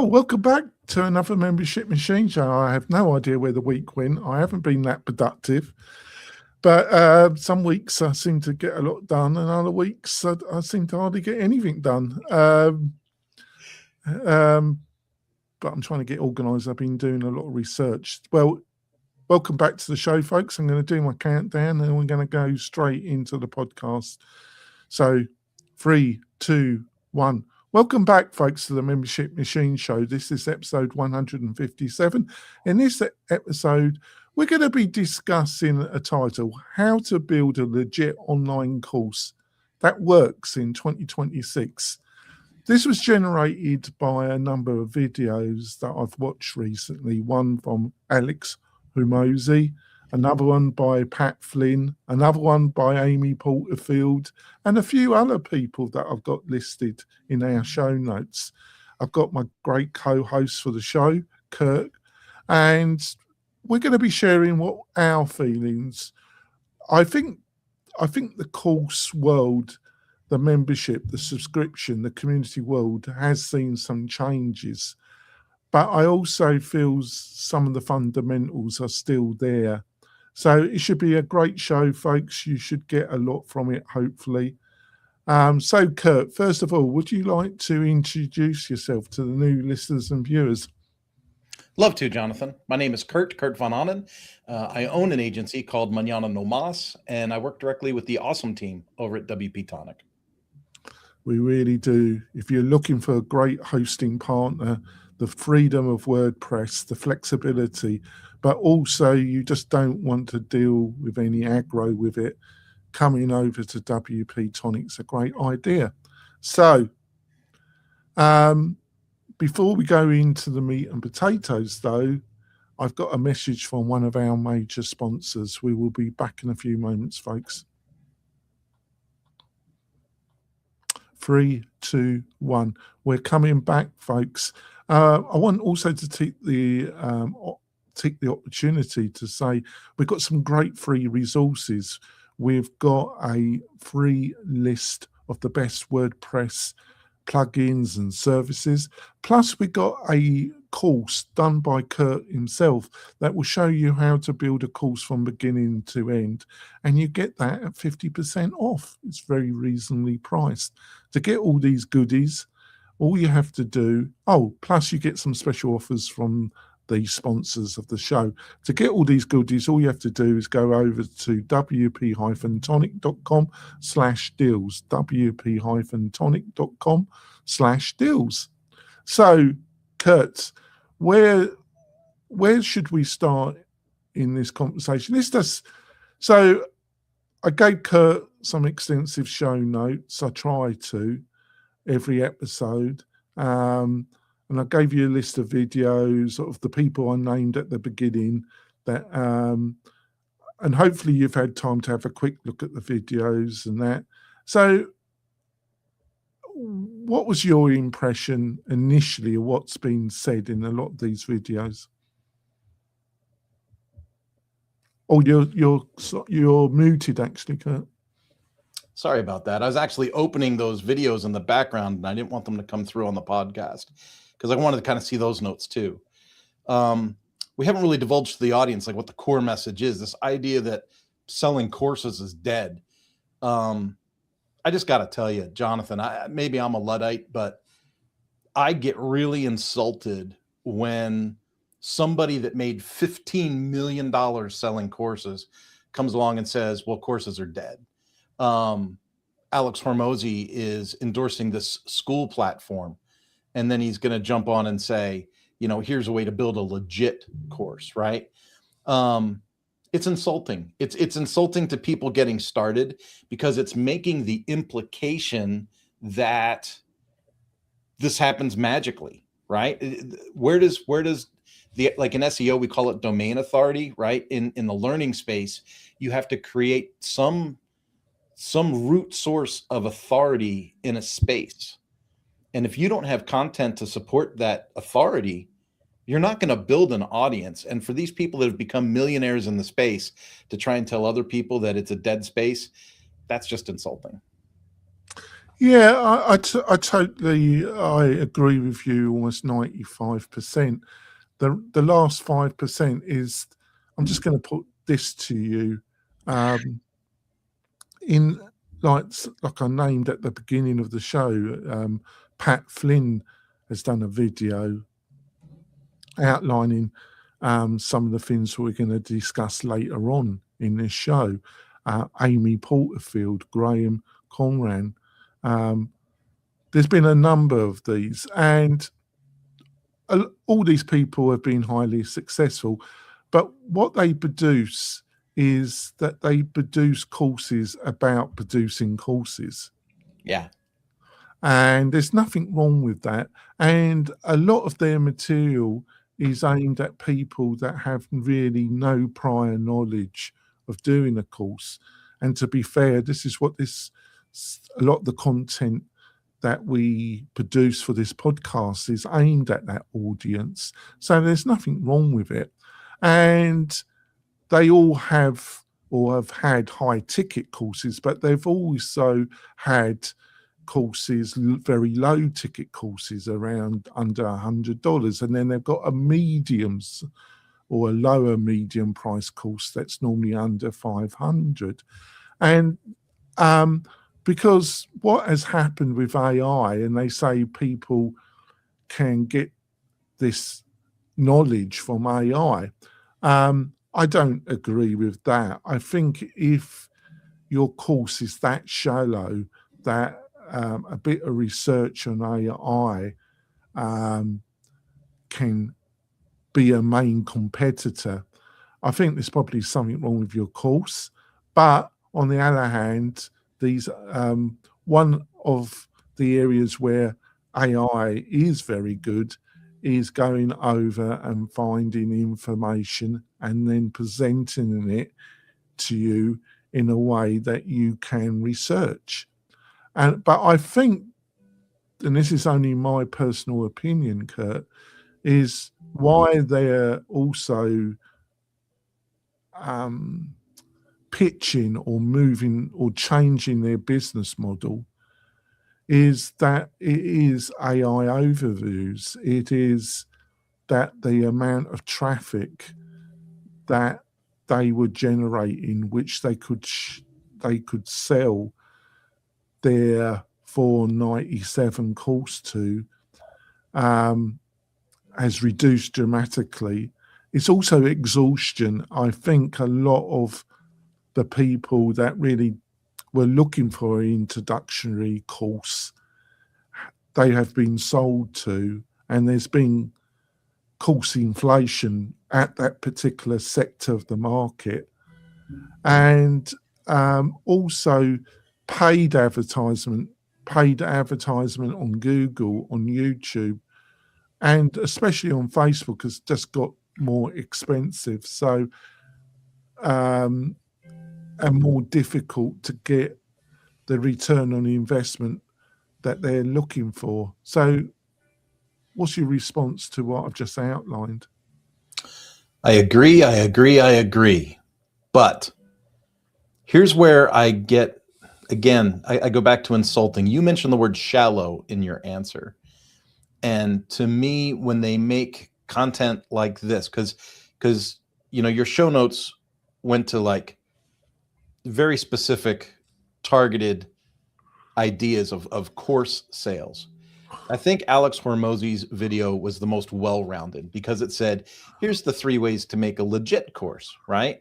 Oh, welcome back to another Membership Machine show. I have no idea where the week went. I haven't been that productive, but some weeks I seem to get a lot done, and other weeks I seem to hardly get anything done. But I'm trying to get organised. I've been doing a lot of research. Well, welcome back to the show, folks. I'm going to do my countdown, and we're going to go straight into the podcast. So, 3, 2, 1. Welcome back, folks, to the Membership Machine Show. This is episode 157. In this episode, we're going to be discussing a title, How to Build a Legit Online Course That Works in 2026. This was generated by a number of videos that I've watched recently, one from Alex Humosi, another one by Pat Flynn, another one by Amy Porterfield, and a few other people that I've got listed in our show notes. I've got my great co-host for the show, Kirk, and we're going to be sharing what our feelings. I think the course world, the membership, the subscription, the community world has seen some changes, but I also feel some of the fundamentals are still there. So it should be a great show, folks. You should get a lot from it, hopefully. So, Kurt, first of all, would you like to introduce yourself to the new listeners and viewers? Love to, Jonathan. My name is Kurt Van Anen. I own an agency called Mañana No Mas, and I work directly with the awesome team over at WP-Tonic. We really do. If you're looking for a great hosting partner, the freedom of WordPress, the flexibility, but also you just don't want to deal with any aggro with it, coming over to WP-Tonic's a great idea. So, before we go into the meat and potatoes, though, I've got a message from one of our major sponsors. We will be back in a few moments, folks. 3, 2, 1. We're coming back, folks. I want also to take the opportunity to say we've got some great free resources. We've got a free list of the best WordPress plugins and services. Plus, we got a course done by Kurt himself that will show you how to build a course from beginning to end. And you get that at 50% off. It's very reasonably priced. To get all these goodies, all you have to do, plus you get some special offers from the sponsors of the show. To get all these goodies, all you have to do is go over to wp-tonic.com/deals, wp-tonic.com/deals. So, Kurt, where should we start in this conversation? So I gave Kurt some extensive show notes. I try to every episode. And I gave you a list of videos of the people I named at the beginning that, and hopefully you've had time to have a quick look at the videos and that. So what was your impression initially of what's been said in a lot of these videos? Oh, you're muted actually, Kurt. Sorry about that. I was actually opening those videos in the background and I didn't want them to come through on the podcast, because I wanted to kind of see those notes too. We haven't really divulged to the audience like what the core message is, this idea that selling courses is dead. I just got to tell you, Jonathan, maybe I'm a Luddite, but I get really insulted when somebody that made $15 million selling courses comes along and says, well, courses are dead. Alex Hormozi is endorsing this school platform, and then he's going to jump on and say, here's a way to build a legit course, right? It's insulting. It's insulting to people getting started, because it's making the implication that this happens magically, right? Where does the, like in SEO, we call it domain authority, right? In the learning space, you have to create some root source of authority in a space. And if you don't have content to support that authority, you're not going to build an audience. And for these people that have become millionaires in the space to try and tell other people that it's a dead space, that's just insulting. Yeah, I totally agree with you almost 95%. The last 5% is, I'm just going to put this to you, in like I named at the beginning of the show, Pat Flynn has done a video outlining some of the things we're going to discuss later on in this show. Amy Porterfield, Graham Conran. There's been a number of these, and all these people have been highly successful. But what they produce is that they produce courses about producing courses. Yeah. And there's nothing wrong with that. And a lot of their material is aimed at people that have really no prior knowledge of doing a course. And to be fair, this is what a lot of the content that we produce for this podcast is aimed at that audience. So there's nothing wrong with it. And they all have or have had high ticket courses, but they've also had courses, very low ticket courses around under $100. And then they've got a mediums or a lower medium price course that's normally under 500. And because what has happened with AI, and they say people can get this knowledge from AI, I don't agree with that. I think if your course is that shallow that a bit of research on AI can be a main competitor, I think there's probably something wrong with your course. But on the other hand, these one of the areas where AI is very good is going over and finding information and then presenting it to you in a way that you can research. But I think, and this is only my personal opinion, Kurt, is why they're also pitching or moving or changing their business model is that it is AI overviews. It is that the amount of traffic that they were generating, which they could sell their 497 course to, has reduced dramatically. It's also exhaustion. I think a lot of the people that really were looking for an introductory course, they have been sold to, and there's been course inflation at that particular sector of the market. And also paid advertisement on Google, on YouTube, and especially on Facebook has just got more expensive. So and more difficult to get the return on investment that they're looking for. So what's your response to what I've just outlined? I agree. But here's where I get, again, I go back to insulting. You mentioned the word shallow in your answer. And to me, when they make content like this, because your show notes went to like very specific targeted ideas of course sales. I think Alex Hormozzi's video was the most well-rounded because it said, here's the 3 ways to make a legit course, right?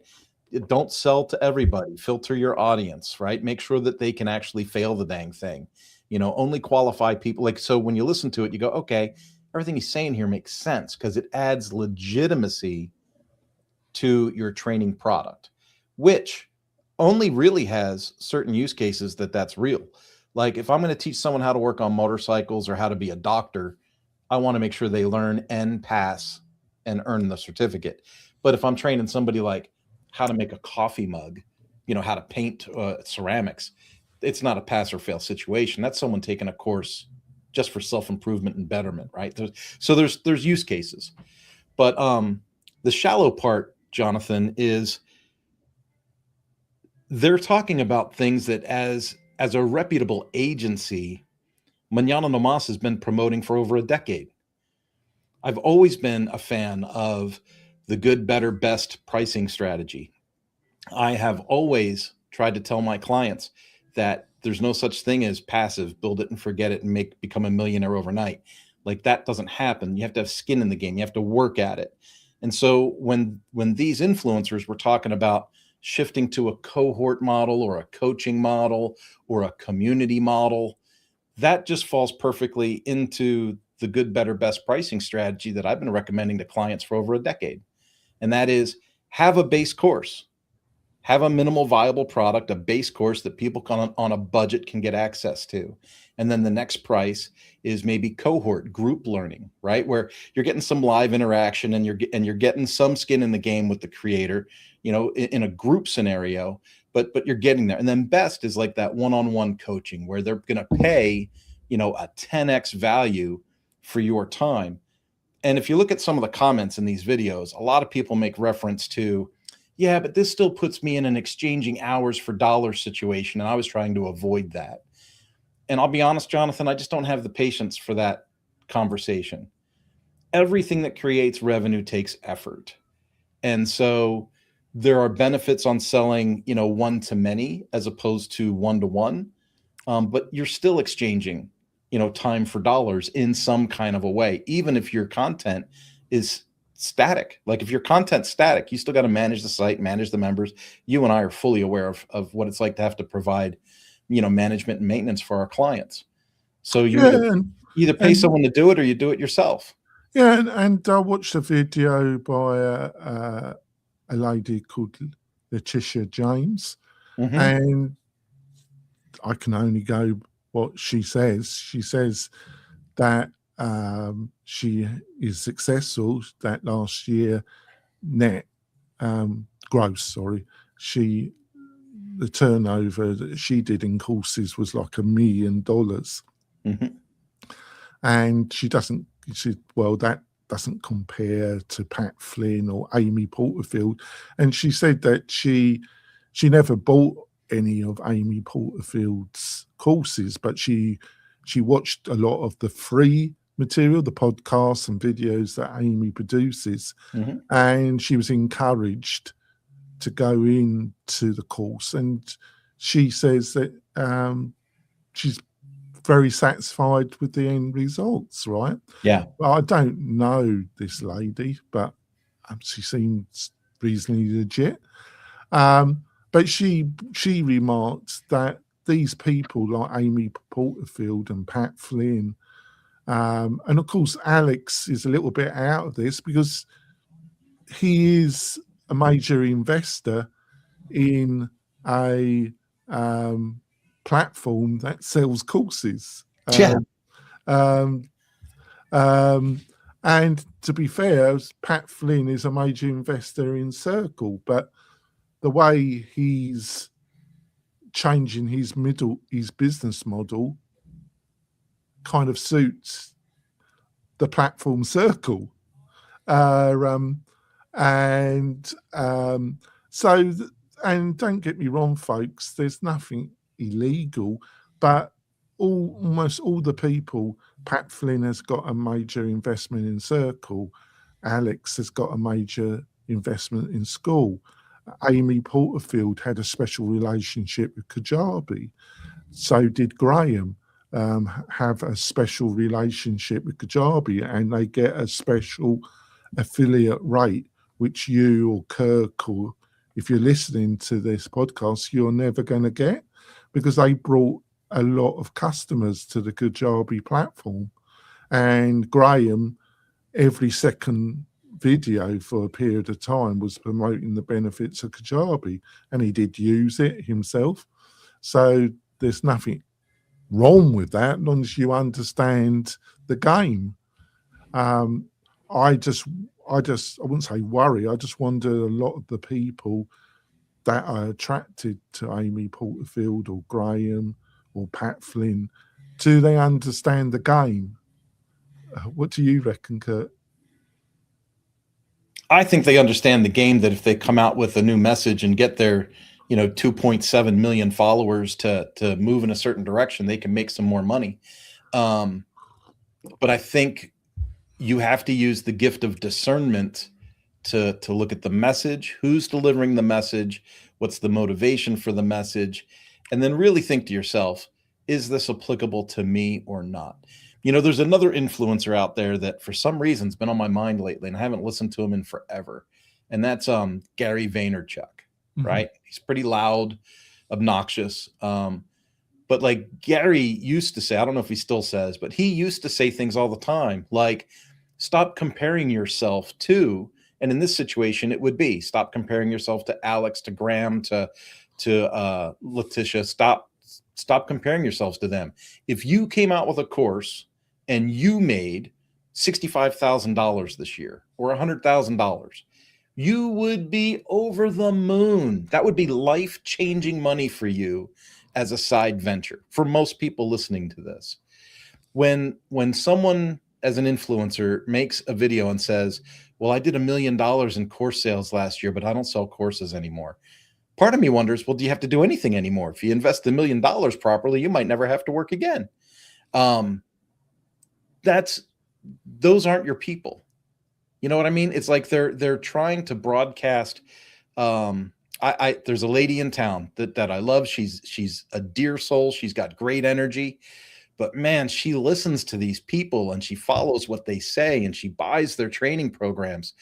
Don't sell to everybody, filter your audience, right? Make sure that they can actually fail the dang thing. Only qualify people. Like, so when you listen to it, you go, okay, everything he's saying here makes sense because it adds legitimacy to your training product, which only really has certain use cases that's real. Like if I'm going to teach someone how to work on motorcycles or how to be a doctor, I want to make sure they learn and pass and earn the certificate. But if I'm training somebody like how to make a coffee mug, how to paint ceramics, it's not a pass or fail situation. That's someone taking a course just for self-improvement and betterment, right? There's use cases. But the shallow part, Jonathan, is they're talking about things that as as a reputable agency, Mañana No Mas has been promoting for over a decade. I've always been a fan of the good, better, best pricing strategy. I have always tried to tell my clients that there's no such thing as passive, build it and forget it and become a millionaire overnight. Like, that doesn't happen. You have to have skin in the game. You have to work at it. And so when these influencers were talking about shifting to a cohort model or a coaching model or a community model, that just falls perfectly into the good, better, best pricing strategy that I've been recommending to clients for over a decade. And that is, have a base course, have a minimal viable product, a base course that people on a budget can get access to. And then the next price is maybe cohort group learning, right? Where you're getting some live interaction and you're getting some skin in the game with the creator, in a group scenario, but you're getting there. And then best is like that one-on-one coaching where they're going to pay, a 10x value for your time. And if you look at some of the comments in these videos, a lot of people make reference to, yeah, but this still puts me in an exchanging hours for dollars situation. And I was trying to avoid that. And I'll be honest, Jonathan, I just don't have the patience for that conversation. Everything that creates revenue takes effort. And so there are benefits on selling, one to many as opposed to one to one. But you're still exchanging, time for dollars in some kind of a way, even if your content is static. Like, if your content's static, you still got to manage the site, manage the members. You and I are fully aware of what it's like to have to provide, management and maintenance for our clients. So you either pay someone to do it or you do it yourself. Yeah, and I watched a video by a lady called Letitia James, and I can only go what she says. She says that she is successful. That last year net gross, the turnover that she did in courses was like $1 million. And she said, well, that doesn't compare to Pat Flynn or Amy Porterfield. And she said that she never bought any of Amy Porterfield's courses, but she watched a lot of the free material, the podcasts and videos that Amy produces, and she was encouraged to go into the course. And she says that she's very satisfied with the end results, right? Yeah. Well, I don't know this lady, but she seems reasonably legit. But she remarked that these people like Amy Porterfield and Pat Flynn, and of course Alex is a little bit out of this because he is a major investor in a platform that sells courses. And to be fair, Pat Flynn is a major investor in Circle, but the way he's changing his business model kind of suits the platform Circle. And don't get me wrong, folks, there's nothing illegal, but almost all the people, Pat Flynn has got a major investment in Circle, Alex has got a major investment in School, Amy Porterfield had a special relationship with Kajabi, so did Graham have a special relationship with Kajabi, and they get a special affiliate rate, which you or Kirk, or if you're listening to this podcast, you're never going to get, because they brought a lot of customers to the Kajabi platform. And Graham, every second video for a period of time, was promoting the benefits of Kajabi, and he did use it himself. So there's nothing wrong with that, as long as you understand the game. I wouldn't say worry. I just wonder, a lot of the people that are attracted to Amy Porterfield or Graham or Pat Flynn, do they understand the game? What do you reckon, Kurt? I think they understand the game, that if they come out with a new message and get their 2.7 million followers to move in a certain direction, they can make some more money. But I think you have to use the gift of discernment to look at the message, who's delivering the message, what's the motivation for the message, and then really think to yourself, is this applicable to me or not? There's another influencer out there that for some reason has been on my mind lately, and I haven't listened to him in forever. And that's Gary Vaynerchuk, right? He's pretty loud, obnoxious. But like Gary used to say, I don't know if he still says, but he used to say things all the time, like, stop comparing yourself to, and in this situation, it would be stop comparing yourself to Alex, to Graham, to Letitia. Stop comparing yourselves to them. If you came out with a course and you made $65,000 this year or $100,000, you would be over the moon. That would be life-changing money for you as a side venture for most people listening to this. When someone as an influencer makes a video and says, well, I did $1 million in course sales last year, but I don't sell courses anymore. Part of me wonders, well, do you have to do anything anymore? If you invest $1 million properly, you might never have to work again. Those aren't your people. You know what I mean? It's like they're trying to broadcast. There's a lady in town that I love. She's a dear soul. She's got great energy, but man, she listens to these people and she follows what they say and she buys their training programs.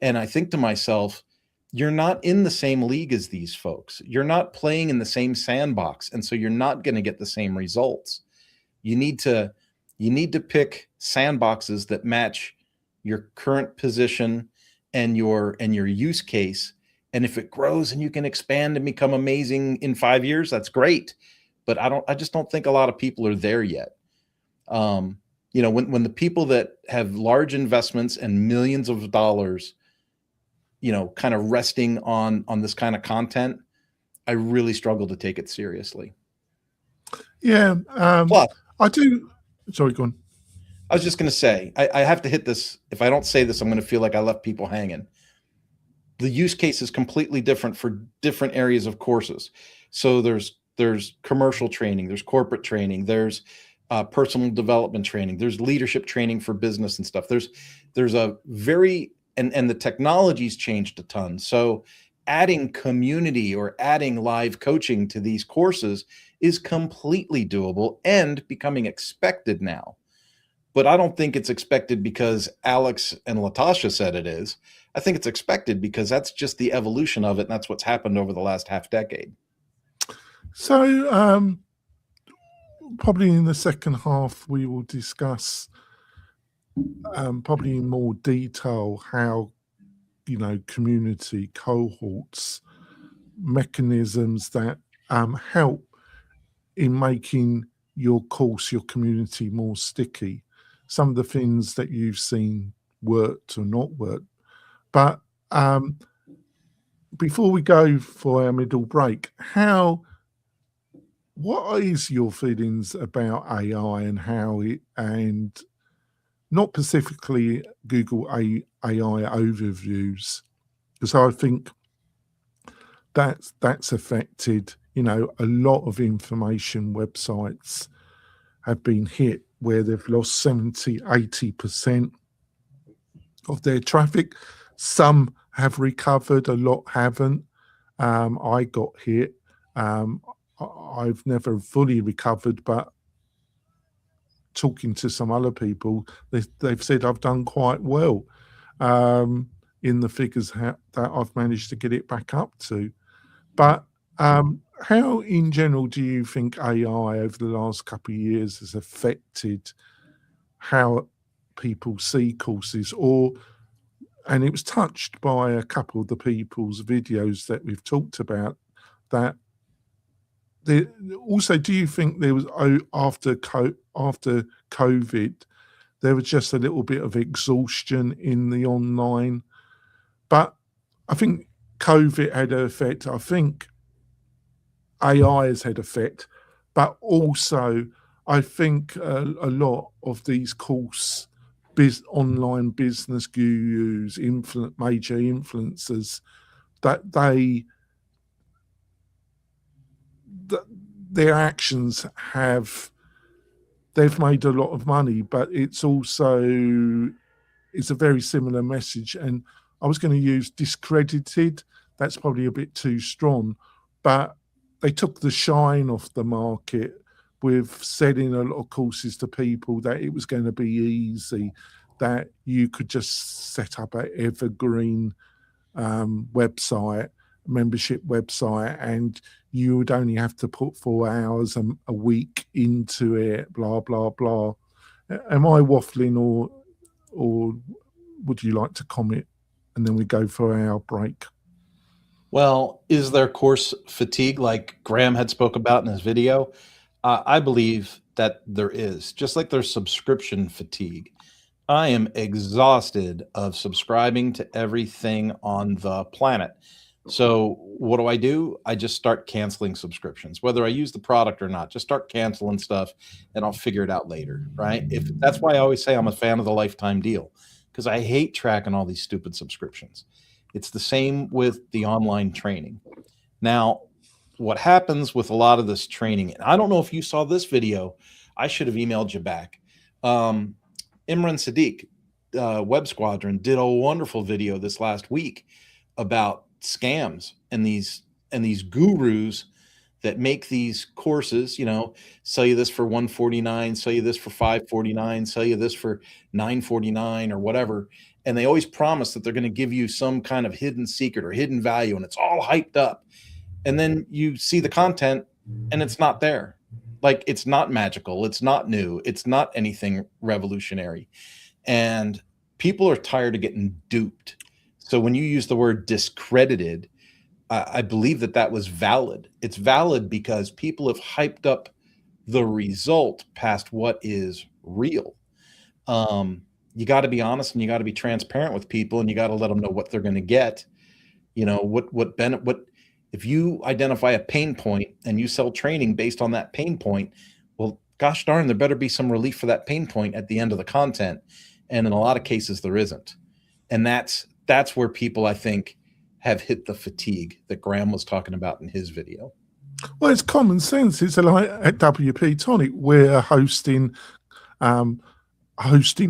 And I think to myself, you're not in the same league as these folks. You're not playing in the same sandbox. And so you're not going to get the same results. You need to pick sandboxes that match your current position and your use case. And if it grows and you can expand and become amazing in 5 years, that's great. But I just don't think a lot of people are there yet. When the people that have large investments and millions of dollars, kind of resting on this kind of content, I really struggle to take it seriously. Yeah. Plus, I do. Sorry, go on. I was just going to say, I have to hit this. If I don't say this, I'm going to feel like I left people hanging. The use case is completely different for different areas of courses. So there's commercial training, there's corporate training, there's personal development training, there's leadership training for business and stuff. There's a very, and the technology's changed a ton. So adding community or adding live coaching to these courses is completely doable and becoming expected now. But I don't think it's expected because Alex and Latasha said it is. I think it's expected because that's just the evolution of it, and that's what's happened over the last half decade. So probably in the second half, we will discuss probably in more detail how, community cohorts, mechanisms that help in making your course, your community more sticky. Some of the things that you've seen worked or not worked. But before we go for our middle break, what is your feelings about AI and how it, and not specifically Google AI overviews, because I think that's affected, a lot of information websites have been hit where they've lost 70, 80% of their traffic. Some have recovered, a lot haven't. I got hit. I've never fully recovered, but talking to some other people, they've said I've done quite well in the figures that I've managed to get it back up to. But how in general do you think AI over the last couple of years has affected how people see courses? And it was touched by a couple of the people's videos that we've talked about, that also, do you think there was, after COVID, there was just a little bit of exhaustion in the online? But I think COVID had an effect. I think AI has had effect, but also I think a lot of these online business gurus, major influencers, that their actions they've made a lot of money, but it's a very similar message. And I was going to use discredited. That's probably a bit too strong, but they took the shine off the market with selling a lot of courses to people that it was going to be easy, that you could just set up an evergreen membership website, and you would only have to put 4 hours a week into it, blah, blah, blah. Am I waffling, or would you like to comment? And then we go for our break. Well, is there course fatigue like Graham had spoke about in his video? I believe that there is, just like there's subscription fatigue. I am exhausted of subscribing to everything on the planet. So what do? I just start canceling subscriptions, whether I use the product or not. Just start canceling stuff and I'll figure it out later, right? That's why I always say I'm a fan of the lifetime deal, because I hate tracking all these stupid subscriptions. It's the same with the online training. Now, what happens with a lot of this training, and I don't know if you saw this video, I should have emailed you back. Imran Sadiq, Web Squadron, did a wonderful video this last week about scams and these gurus that make these courses, sell you this for $149, sell you this for $549, sell you this for $949 or whatever. And they always promise that they're going to give you some kind of hidden secret or hidden value, and it's all hyped up. And then you see the content and it's not there. Like, it's not magical. It's not new. It's not anything revolutionary. And people are tired of getting duped. So when you use the word discredited, I believe that was valid. It's valid because people have hyped up the result past what is real. You got to be honest, and you got to be transparent with people, and you got to let them know what they're going to get. If you identify a pain point and you sell training based on that pain point, well, gosh darn, there better be some relief for that pain point at the end of the content. And in a lot of cases, there isn't. And that's where people, I think, have hit the fatigue that Graham was talking about in his video. Well, it's common sense. It's like at WP-Tonic, we're hosting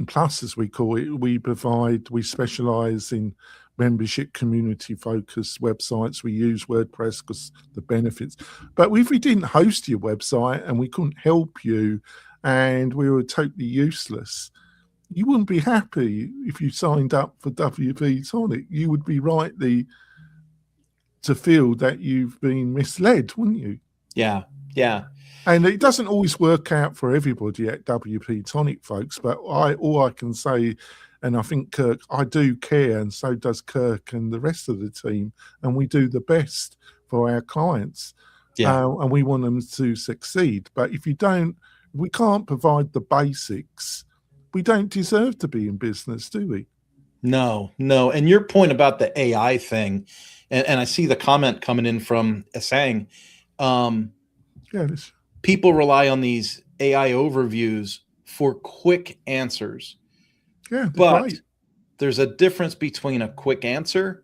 plus, as we call it. We specialize in membership community focused websites. We use WordPress because the benefits. But if we didn't host your website and we couldn't help you and we were totally useless, you wouldn't be happy if you signed up for WP-Tonic. You would be rightly to feel that you've been misled, wouldn't you? Yeah. And it doesn't always work out for everybody at WP-Tonic, folks. But all I can say, and I think Kirk, I do care, and so does Kirk and the rest of the team, and we do the best for our clients. And we want them to succeed. But if we can't provide the basics, we don't deserve to be in business, do we? No. And your point about the AI thing, and I see the comment coming in from Asang. People rely on these AI overviews for quick answers. Yeah, but right. There's a difference between a quick answer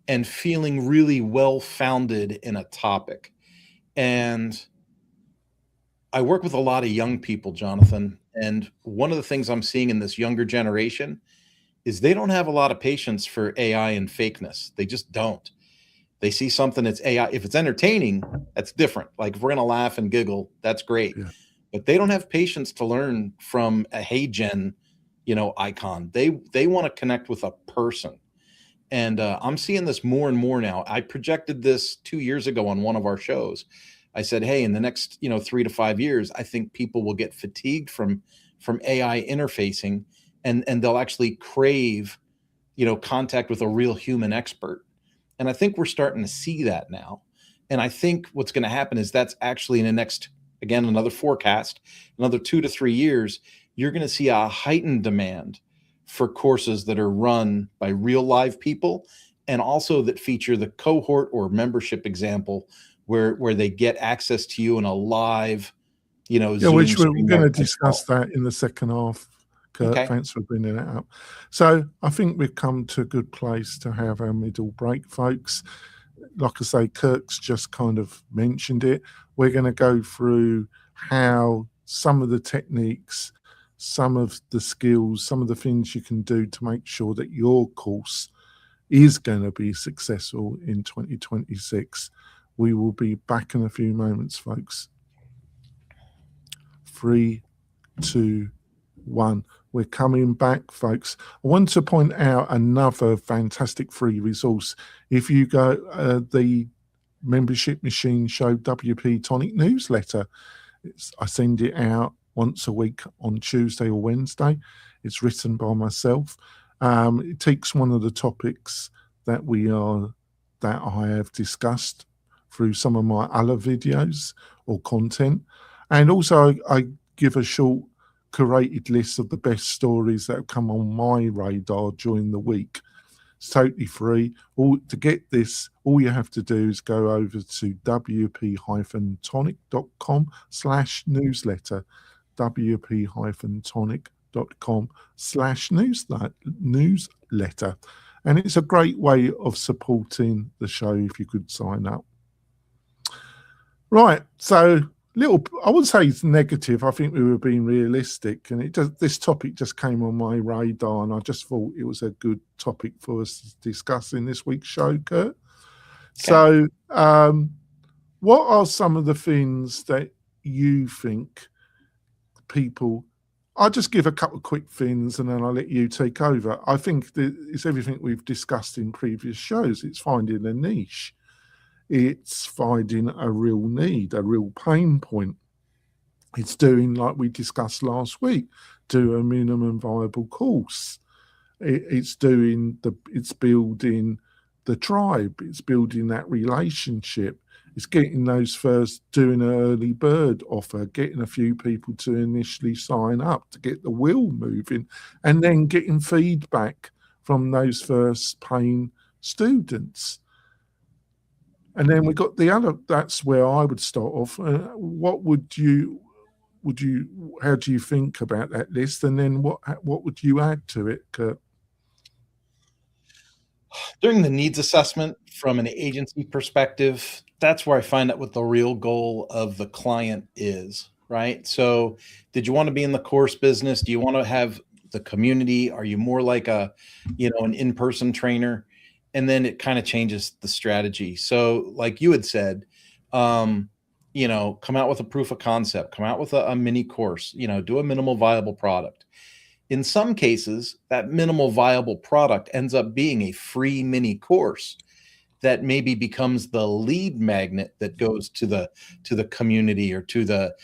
and feeling really well-founded in a topic. And I work with a lot of young people, Jonathan, and one of the things I'm seeing in this younger generation is they don't have a lot of patience for AI and fakeness. They just don't. They see something that's AI. If it's entertaining, that's different. Like, if we're going to laugh and giggle, that's great. Yeah. But they don't have patience to learn from a Hey Gen, icon. They want to connect with a person. And I'm seeing this more and more now. I projected this 2 years ago on one of our shows. I said, hey, in the next 3 to 5 years, I think people will get fatigued from AI interfacing, and they'll actually crave contact with a real human expert. And I think we're starting to see that now. And I think what's going to happen is that's actually in the next, again, another forecast, another 2 to 3 years, you're going to see a heightened demand for courses that are run by real live people, and also that feature the cohort or membership example where they get access to you in a live, Zoom which we're going to discuss that in the second half. Kurt, okay. Thanks for bringing that up. So I think we've come to a good place to have our middle break, folks. like I say, Kirk's just kind of mentioned it. We're going to go through how some of the techniques, some of the skills, some of the things you can do to make sure that your course is going to be successful in 2026. We will be back in a few moments, folks. 3, 2, 1. We're coming back, folks. I want to point out another fantastic free resource. If you go the Membership Machine Show WP-Tonic newsletter, I send it out once a week on Tuesday or Wednesday. It's written by myself. It takes one of the topics that I have discussed through some of my other videos or content, and also I give a short curated list of the best stories that have come on my radar during the week. It's totally free. To get this, all you have to do is go over to wp-tonic.com/newsletter, wp-tonic.com/newsletter. And it's a great way of supporting the show if you could sign up. Right, so I would say it's negative. I think we were being realistic, and this topic just came on my radar, and I just thought it was a good topic for us to discuss in this week's show, Kurt. Okay. So, what are some of the things that you think people? I'll just give a couple of quick things, and then I'll let you take over. I think that it's everything we've discussed in previous shows. It's finding a niche. It's finding a real need, a real pain point. It's doing, like we discussed last week, do a minimum viable course. It's building the tribe. It's building that relationship. It's getting doing an early bird offer, getting a few people to initially sign up to get the wheel moving, and then getting feedback from those first paying students. And then we got the other. That's where I would start off. How do you think about that list? And then what would you add to it, Kurt? During the needs assessment from an agency perspective, that's where I find out what the real goal of the client is, right? So did you want to be in the course business? Do you want to have the community? Are you more like an in-person trainer? And then it kind of changes the strategy. So like you had said, come out with a proof of concept, come out with a mini course, do a minimal viable product. In some cases, that minimal viable product ends up being a free mini course that maybe becomes the lead magnet that goes to the community or to the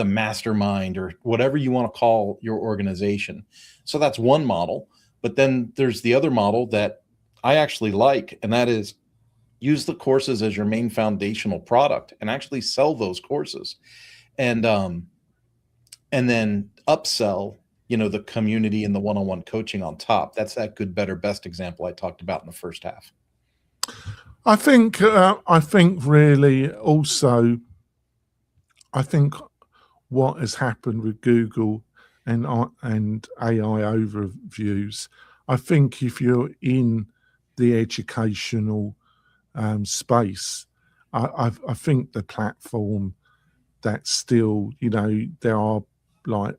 mastermind or whatever you want to call your organization. So that's one model. But then there's the other model that I actually like, and that is use the courses as your main foundational product and actually sell those courses, and then upsell, the community and the one-on-one coaching on top. That's that good, better, best example I talked about in the first half. I think really also, I think what has happened with Google and AI overviews, I think if you're in the educational space, I think the platform that still, there are like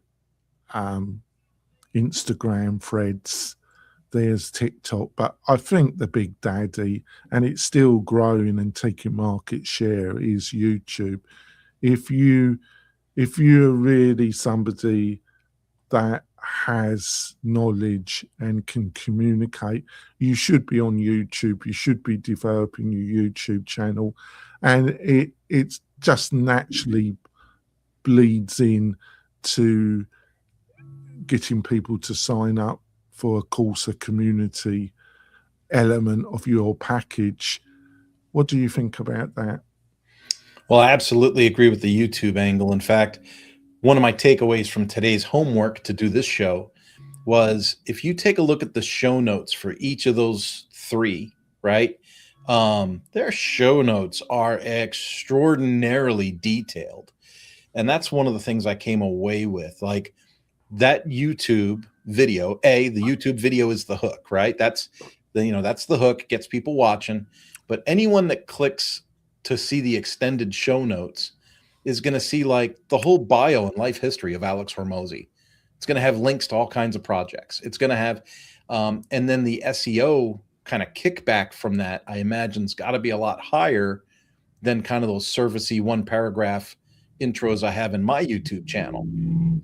Instagram, Threads, there's TikTok, but I think the big daddy, and it's still growing and taking market share, is YouTube. If you're really somebody that has knowledge and can communicate, you should be on YouTube. You should be developing your YouTube channel, and it just naturally bleeds in to getting people to sign up for a course, a community element of your package. What do you think about that? Well, I absolutely agree with the YouTube angle. In fact, one of my takeaways from today's homework to do this show was, if you take a look at the show notes for each of those three, right? Their show notes are extraordinarily detailed. And that's one of the things I came away with. Like that YouTube video, the YouTube video is the hook, right? That's then that's the hook, gets people watching. But anyone that clicks to see the extended show notes is going to see like the whole bio and life history of Alex Hormozy. It's going to have links to all kinds of projects. It's going to have, and then the SEO kind of kickback from that, I imagine, has got to be a lot higher than kind of those servicey one paragraph intros I have in my YouTube channel.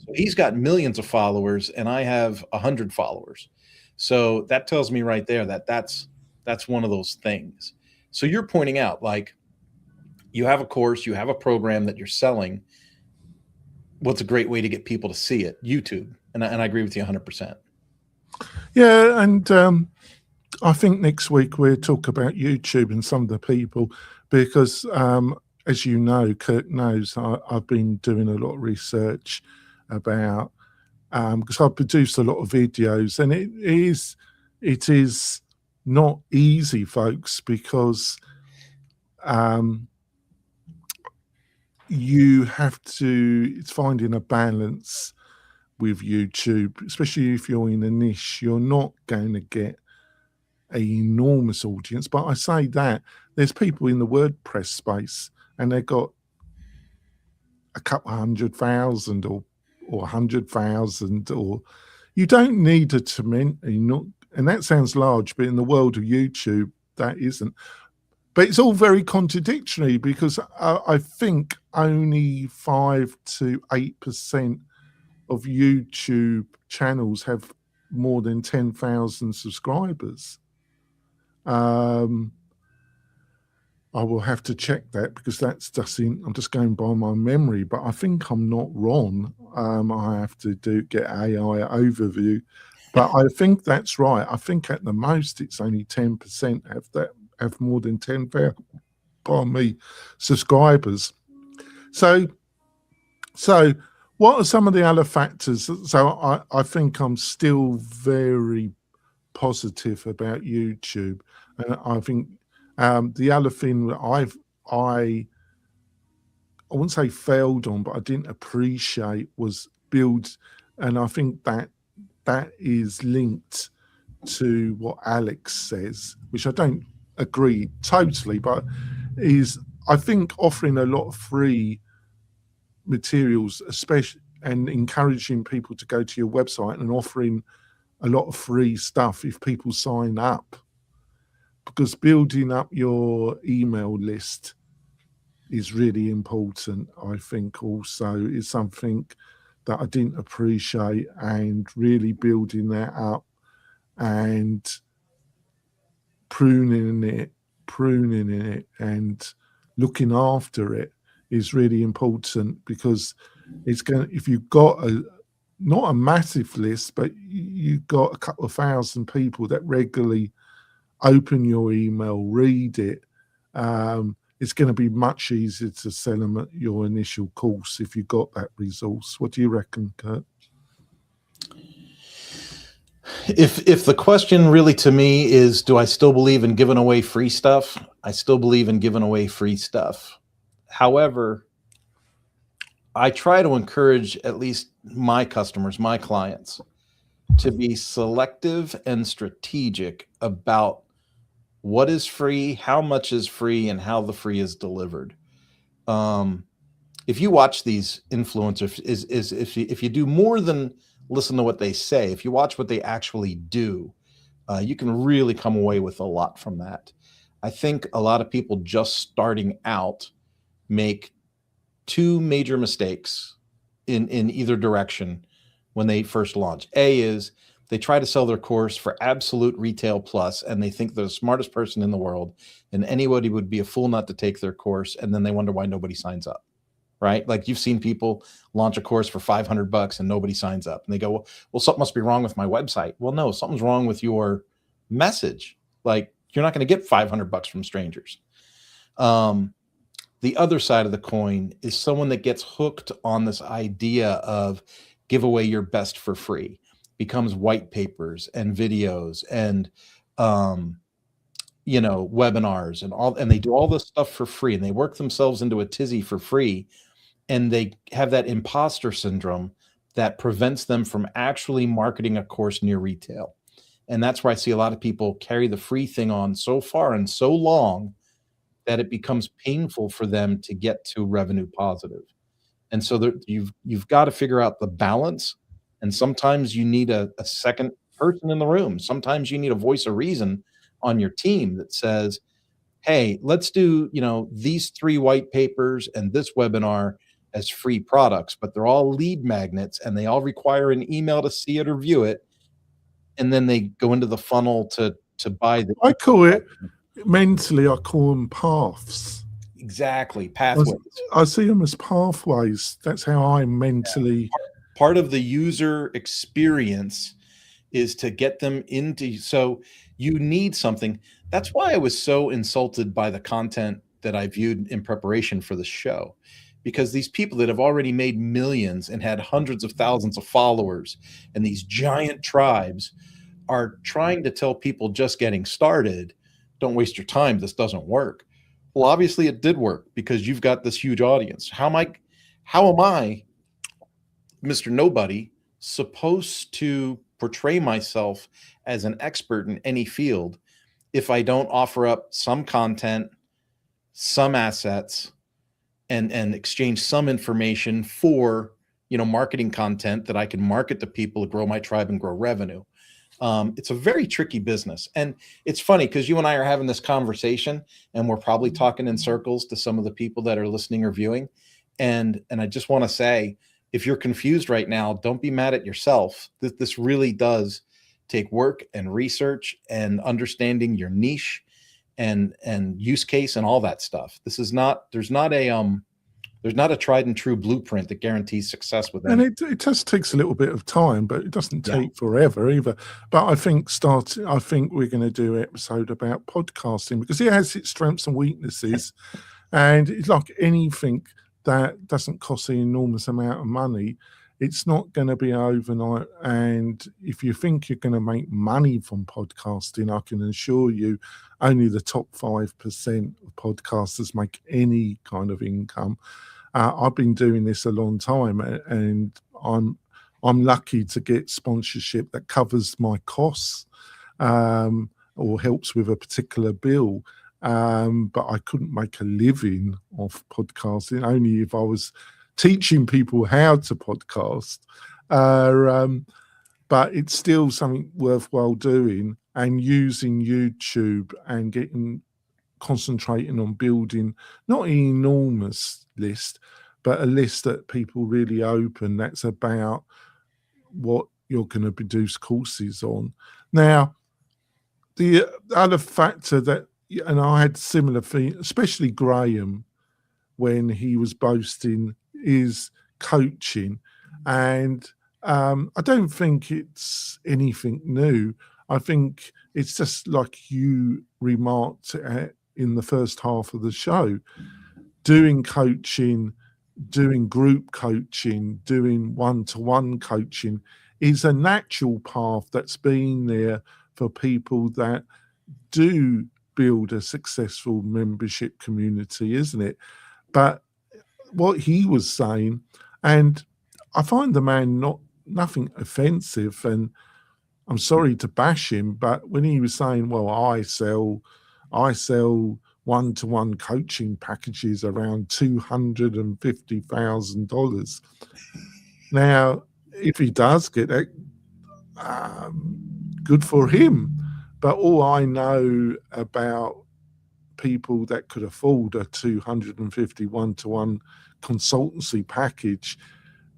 So he's got millions of followers and I have 100 followers. So that tells me right there that that's one of those things. So you're pointing out, like, you have a course, you have a program that you're selling. What's a great way to get people to see it? YouTube. And I agree with you 100%. Yeah, and I think next week we'll talk about YouTube and some of the people, because as you know, Kirk knows, I've been doing a lot of research about, because I've produced a lot of videos, and it is not easy, folks, because you have to, it's finding a balance with YouTube, especially if you're in a niche. You're not going to get an enormous audience, but I say that there's people in the WordPress space and they've got a couple 100,000 or 100,000, or you don't need a tremendous, and that sounds large, but in the world of YouTube, that isn't. But it's all very contradictory, because I think only 5 to 8% of YouTube channels have more than 10,000 subscribers. I will have to check that, because that's just I'm just going by my memory, but I think I'm not wrong. I have to get AI overview, but I think that's right. I think at the most it's only 10% have more than 10,000, pardon me, subscribers. So what are some of the other factors? So I think I'm still very positive about YouTube, and I think the other thing that I wouldn't say failed on, but I didn't appreciate, was build, and I think that is linked to what Alex says, which I don't agree totally, but is, I think, offering a lot of free materials, especially, and encouraging people to go to your website and offering a lot of free stuff if people sign up, because building up your email list is really important. I think also is something that I didn't appreciate, and really building that up and pruning it and looking after it is really important, because it's going, if you've got not a massive list, but you've got a couple of thousand people that regularly open your email, read it, it's going to be much easier to sell them at your initial course if you've got that resource. What do you reckon, Kurt? If the question really to me is, do I still believe in giving away free stuff? I still believe in giving away free stuff. However, I try to encourage at least my customers, my clients, to be selective and strategic about what is free, how much is free, and how the free is delivered. If you watch these influencers, if you do more than listen to what they say, if you watch what they actually do, you can really come away with a lot from that. I think a lot of people just starting out make two major mistakes in either direction when they first launch. A is they try to sell their course for absolute retail plus, and they think they're the smartest person in the world, and anybody would be a fool not to take their course, and then they wonder why nobody signs up, right? Like, you've seen people launch a course for $500 and nobody signs up, and they go, well, something must be wrong with my website. Well, no, something's wrong with your message. Like, you're not going to get $500 from strangers. The other side of the coin is someone that gets hooked on this idea of give away your best for free, becomes white papers and videos and webinars and all, and they do all this stuff for free, and they work themselves into a tizzy for free, and they have that imposter syndrome that prevents them from actually marketing a course near retail. And that's where I see a lot of people carry the free thing on so far and so long that it becomes painful for them to get to revenue positive. And so you've got to figure out the balance. And sometimes you need a second person in the room. Sometimes you need a voice of reason on your team that says, hey, let's do, these 3 white papers and this webinar as free products, but they're all lead magnets and they all require an email to see it or view it. And then they go into the funnel to buy the. I call it mentally, I call them paths. Exactly. Pathways. I see them as pathways. That's how I mentally. Yeah. Part of the user experience is to get them into, so you need something. That's why I was so insulted by the content that I viewed in preparation for the show, because these people that have already made millions and had hundreds of thousands of followers and these giant tribes are trying to tell people just getting started, don't waste your time, this doesn't work. Well, obviously it did work because you've got this huge audience. How am I, Mr. Nobody, supposed to portray myself as an expert in any field if I don't offer up some content, some assets, and exchange some information for, marketing content that I can market to people to grow my tribe and grow revenue? It's a very tricky business. And it's funny because you and I are having this conversation and we're probably talking in circles to some of the people that are listening or viewing. And I just want to say, if you're confused right now, don't be mad at yourself. This really does take work and research and understanding your niche and use case and all that stuff. There's not a tried and true blueprint that guarantees success with them. And it just takes a little bit of time, but it doesn't take forever either. But I think we're going to do an episode about podcasting because it has its strengths and weaknesses. And it's like anything that doesn't cost an enormous amount of money, it's not going to be overnight. And if you think you're going to make money from podcasting, I can assure you only the top 5% of podcasters make any kind of income. I've been doing this a long time, and I'm lucky to get sponsorship that covers my costs or helps with a particular bill. But I couldn't make a living off podcasting, only if I was teaching people how to podcast. But it's still something worthwhile doing, and using YouTube and concentrating on building not an enormous list, but a list that people really open that's about what you're going to produce courses on. Now, the other factor that, and I had similar thing, especially Graham, when he was boasting, is coaching. And I don't think it's anything new. I think it's just like you remarked in the first half of the show, doing coaching, doing group coaching, doing one-to-one coaching is a natural path that's been there for people that do build a successful membership community, isn't it? But what he was saying, and I find the man nothing offensive, and I'm sorry to bash him, but when he was saying, well, I sell one-to-one coaching packages around $250,000. Now, if he does get it, good for him. But all I know about people that could afford a 250 one-to-one consultancy package,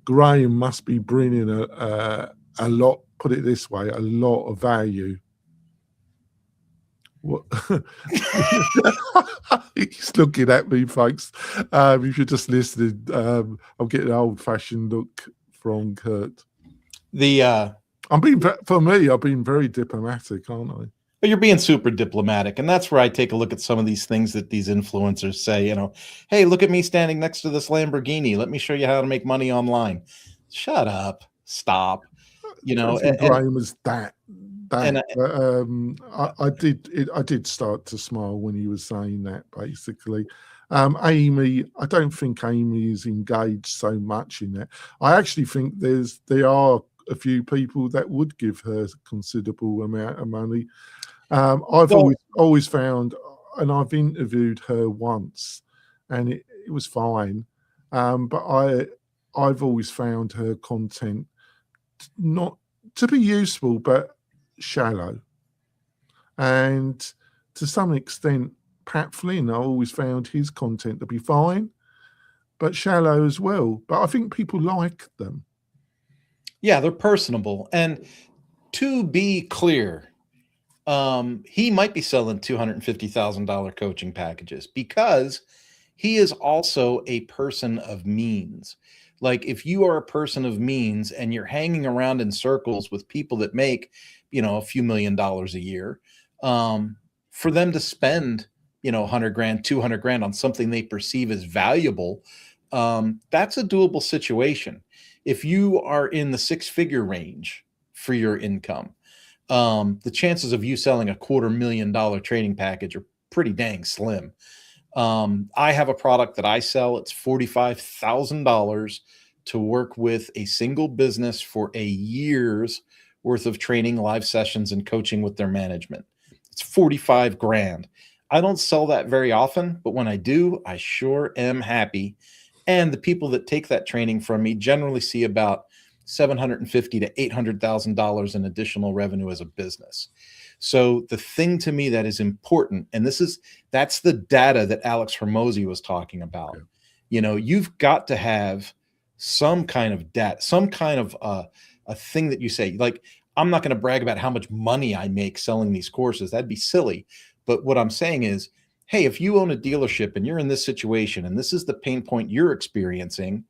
Graham must be bringing a lot, put it this way, a lot of value. What? He's looking at me, folks. If you're just listening, I'm getting an old-fashioned look from Kurt. I've been very diplomatic, aren't I? But you're being super diplomatic, and that's where I take a look at some of these things that these influencers say. Hey, look at me standing next to this Lamborghini. Let me show you how to make money online. Shut up. Stop. Graham was that. I did start to smile when he was saying that, basically. Amy, I don't think Amy is engaged so much in that. I actually think there are a few people that would give her a considerable amount of money. I've always found, and I've interviewed her once, and it was fine, but I've always found her content not to be useful, but shallow. And to some extent, Pat Flynn, I always found his content to be fine, but shallow as well. But I think people like them. Yeah, they're personable. And to be clear, he might be selling $250,000 coaching packages because he is also a person of means. Like if you are a person of means and you're hanging around in circles with people that make, a few $1,000,000 a year, for them to spend, 100 grand, 200 grand on something they perceive as valuable, that's a doable situation. If you are in the 6-figure range for your income, the chances of you selling a $250,000 training package are pretty dang slim. I have a product that I sell. It's $45,000 to work with a single business for a year's worth of training, live sessions, and coaching with their management. It's 45 grand. I don't sell that very often, but when I do, I sure am happy. And the people that take that training from me generally see about $750,000 to $800,000 in additional revenue as a business. So the thing to me that is important, and that's the data that Alex Hormozi was talking about. Yeah. You've got to have some kind of data, some kind of a thing that you say, like, I'm not going to brag about how much money I make selling these courses. That'd be silly. But what I'm saying is, hey, if you own a dealership and you're in this situation and this is the pain point you're experiencing,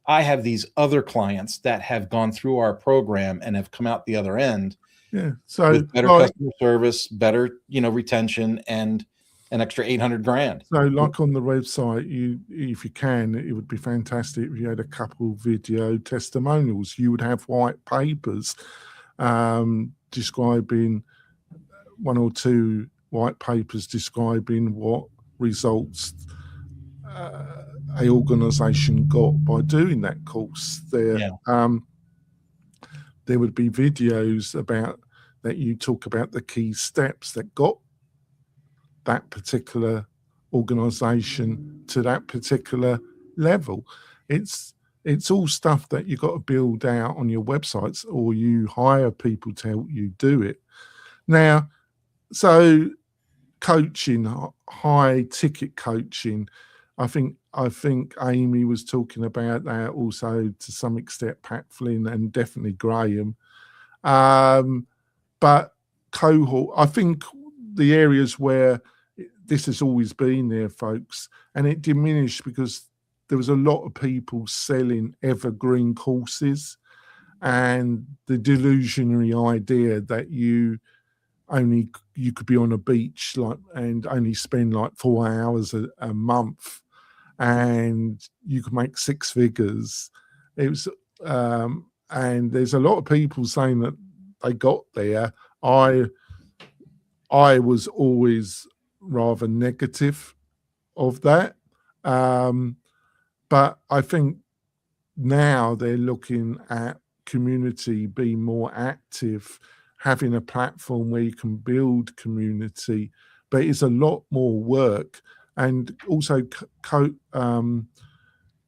I have these other clients that have gone through our program and have come out the other end. Yeah. So with better customer service, better, retention, and an extra 800 grand. So like on the website, if you can, it would be fantastic if you had a couple video testimonials. You would have white papers describing, 1 or 2 white papers describing what results a organization got by doing that course. There would be videos about that. You talk about the key steps that got that particular organization to that particular level. It's all stuff that you've got to build out on your websites, or you hire people to help you do it. Now, so coaching, high ticket coaching, I think Amy was talking about that also to some extent, Pat Flynn, and definitely Graham. But cohort, I think the areas where this has always been there, folks, and it diminished because there was a lot of people selling evergreen courses, and the delusionary idea that you could be on a beach and only spend 4 hours a month and you could make 6 figures. It was and there's a lot of people saying that they got there. I was always rather negative of that, but I think now they're looking at community being more active, having a platform where you can build community, but it's a lot more work. And also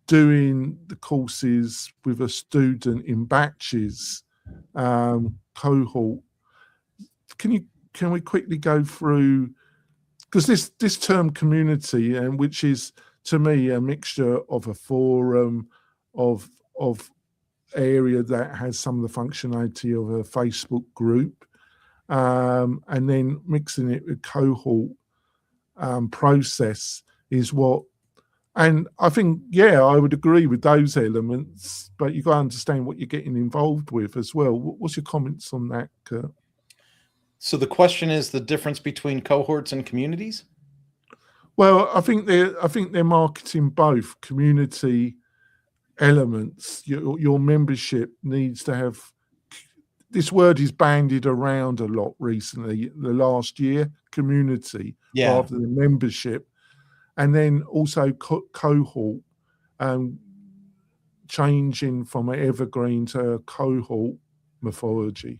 doing the courses with a student in batches, cohort. Can we quickly go through, because this term community, and which is to me a mixture of a forum, of area that has some of the functionality of a Facebook group, and then mixing it with cohort process is what. And I think, I would agree with those elements, but you've got to understand what you're getting involved with as well. What's your comments on that, Kurt? So the question is the difference between cohorts and communities? Well, I think they're marketing both community elements. Your membership needs to have, this word is bandied around a lot recently, the last year, community rather than membership. And then also cohort, changing from an evergreen to a cohort mythology?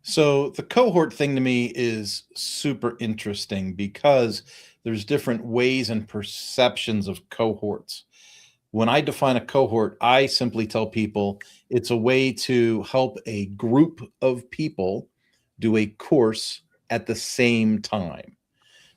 So the cohort thing to me is super interesting because there's different ways and perceptions of cohorts. When I define a cohort, I simply tell people it's a way to help a group of people do a course at the same time.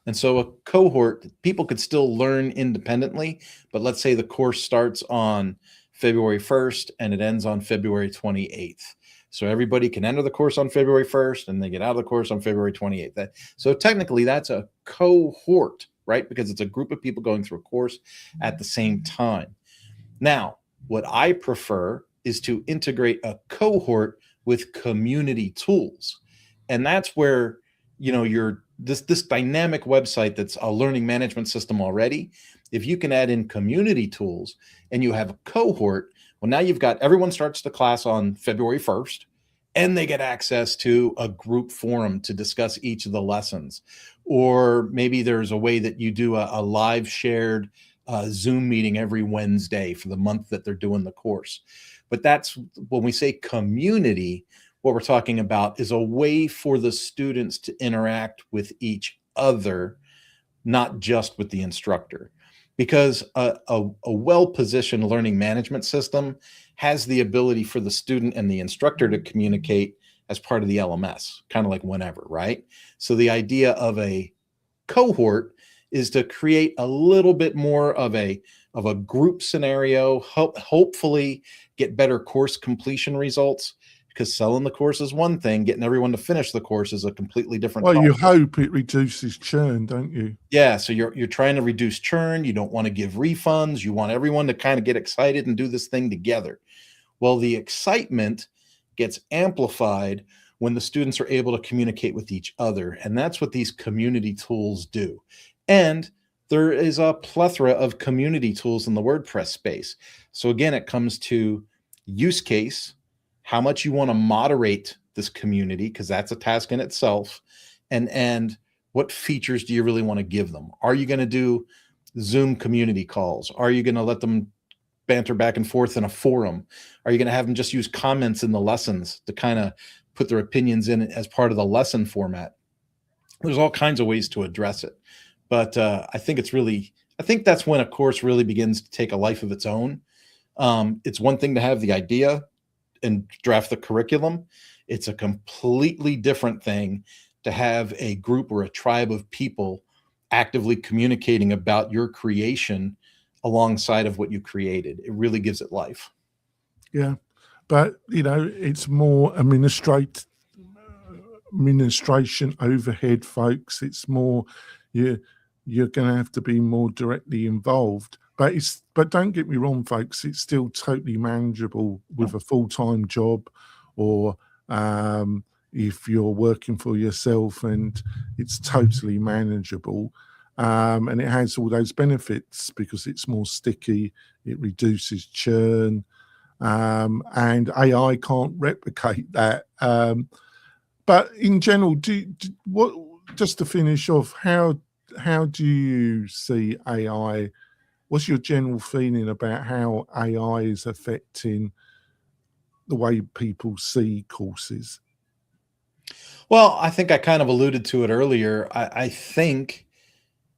And so a cohort, people could still learn independently, but let's say the course starts on February 1st and it ends on February 28th. So everybody can enter the course on February 1st and they get out of the course on February 28th. So technically that's a cohort, right? Because it's a group of people going through a course at the same time. Now, what I prefer is to integrate a cohort with community tools. And that's where, you're this dynamic website that's a learning management system already. If you can add in community tools and you have a cohort, well, now you've got everyone starts the class on February 1st and they get access to a group forum to discuss each of the lessons. Or maybe there's a way that you do a live shared Zoom meeting every Wednesday for the month that they're doing the course. But that's when we say community, what we're talking about is a way for the students to interact with each other, not just with the instructor. Because a well-positioned learning management system has the ability for the student and the instructor to communicate as part of the LMS, kind of like whenever, right? So the idea of a cohort is to create a little bit more of a group scenario, hopefully get better course completion results, because selling the course is one thing, getting everyone to finish the course is a completely different Well, topic. you hope it reduces churn, don't you? Yeah, so you're trying to reduce churn. You don't want to give refunds. You want everyone to kind of get excited and do this thing together. Well, the excitement gets amplified when the students are able to communicate with each other. And that's what these community tools do. And there is a plethora of community tools in the WordPress space. So again, it comes to use case, how much you want to moderate this community, because that's a task in itself. And what features do you really want to give them? Are you going to do Zoom community calls? Are you going to let them banter back and forth in a forum? Are you going to have them just use comments in the lessons to kind of put their opinions in as part of the lesson format? There's all kinds of ways to address it. But I think that's when a course really begins to take a life of its own. It's one thing to have the idea and draft the curriculum. It's a completely different thing to have a group or a tribe of people actively communicating about your creation alongside of what you created. It really gives it life. Yeah, but it's more administration overhead, folks. It's more you're going to have to be more directly involved. But don't get me wrong, folks. It's still totally manageable with a full-time job, or if you're working for yourself, and it's totally manageable. And it has all those benefits because it's more sticky, it reduces churn, and AI can't replicate that. But in general, just to finish off, how do you see AI? What's your general feeling about how AI is affecting the way people see courses? Well, I think I kind of alluded to it earlier. I think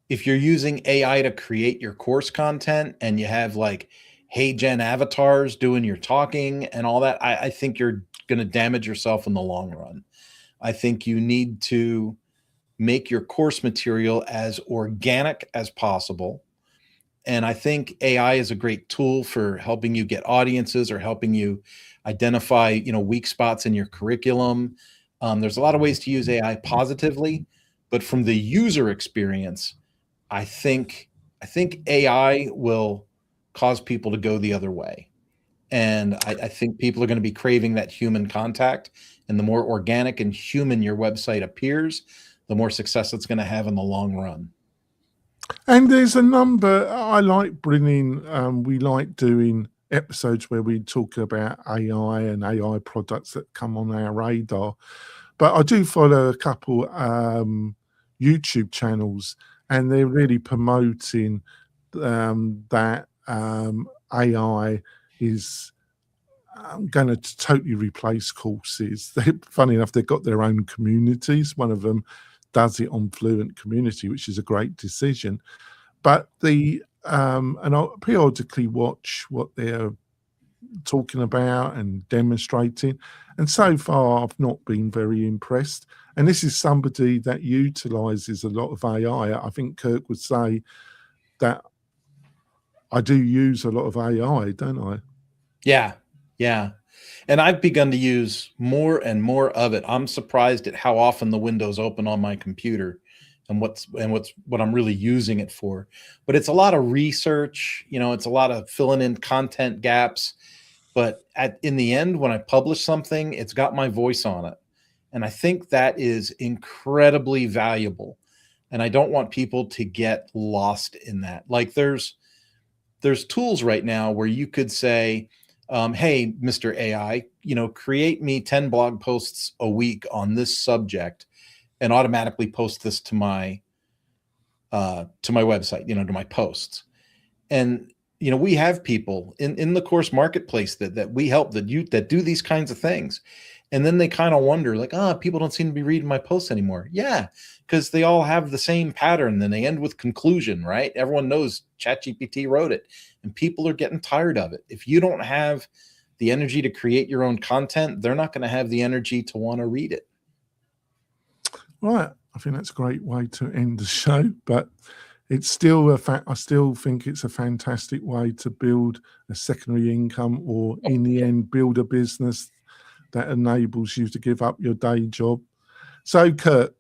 if you're using AI to create your course content and you have like Hey Gen avatars doing your talking and all that, I think you're going to damage yourself in the long run. I think you need to make your course material as organic as possible. And I think AI is a great tool for helping you get audiences or helping you identify, weak spots in your curriculum. There's a lot of ways to use AI positively, but from the user experience, I think AI will cause people to go the other way. And I think people are going to be craving that human contact. And the more organic and human your website appears, the more success it's going to have in the long run. And there's a number I like bringing. We like doing episodes where we talk about AI and AI products that come on our radar. But I do follow a couple YouTube channels, and they're really promoting that AI is going to totally replace courses. Funny enough, they've got their own communities. One of them does it on Fluent Community, which is a great decision. But and I'll periodically watch what they're talking about and demonstrating. And so far, I've not been very impressed. And this is somebody that utilizes a lot of AI. I think Kirk would say that I do use a lot of AI, don't I? Yeah. Yeah. And I've begun to use more and more of it. I'm surprised at how often the window's open on my computer and what I'm really using it for. But it's a lot of research, it's a lot of filling in content gaps. But in the end, when I publish something, it's got my voice on it. And I think that is incredibly valuable. And I don't want people to get lost in that. Like there's tools right now where you could say, hey, Mr. AI, create me 10 blog posts a week on this subject and automatically post this to my website, to my posts. And, we have people in the course marketplace that we help that do these kinds of things. And then they kind of wonder like, people don't seem to be reading my posts anymore. Yeah, because they all have the same pattern. Then they end with conclusion, right? Everyone knows ChatGPT wrote it and people are getting tired of it. If you don't have the energy to create your own content, they're not going to have the energy to want to read it. Right. I think that's a great way to end the show, but it's still I still think it's a fantastic way to build a secondary income, or in the end, build a business that enables you to give up your day job. So, Kurt,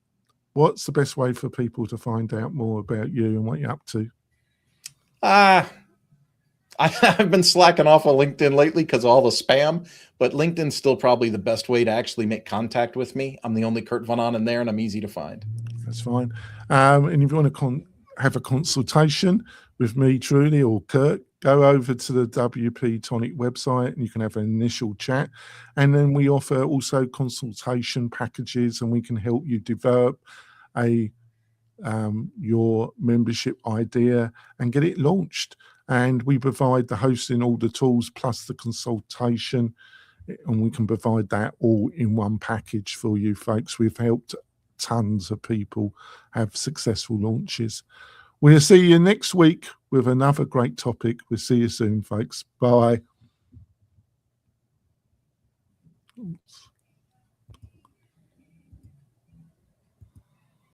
what's the best way for people to find out more about you and what you're up to? I've been slacking off on LinkedIn lately because of all the spam, but LinkedIn's still probably the best way to actually make contact with me. I'm the only Kurt Von On in there, and I'm easy to find. That's fine. And if you want to have a consultation with me, Trudy, or Kurt, go over to the WP-Tonic website and you can have an initial chat. And then we offer also consultation packages, and we can help you develop your membership idea and get it launched. And we provide the hosting, all the tools, plus the consultation, and we can provide that all in one package for you folks. We've helped tons of people have successful launches. We'll see you next week with another great topic. We'll see you soon, folks. Bye. Oops.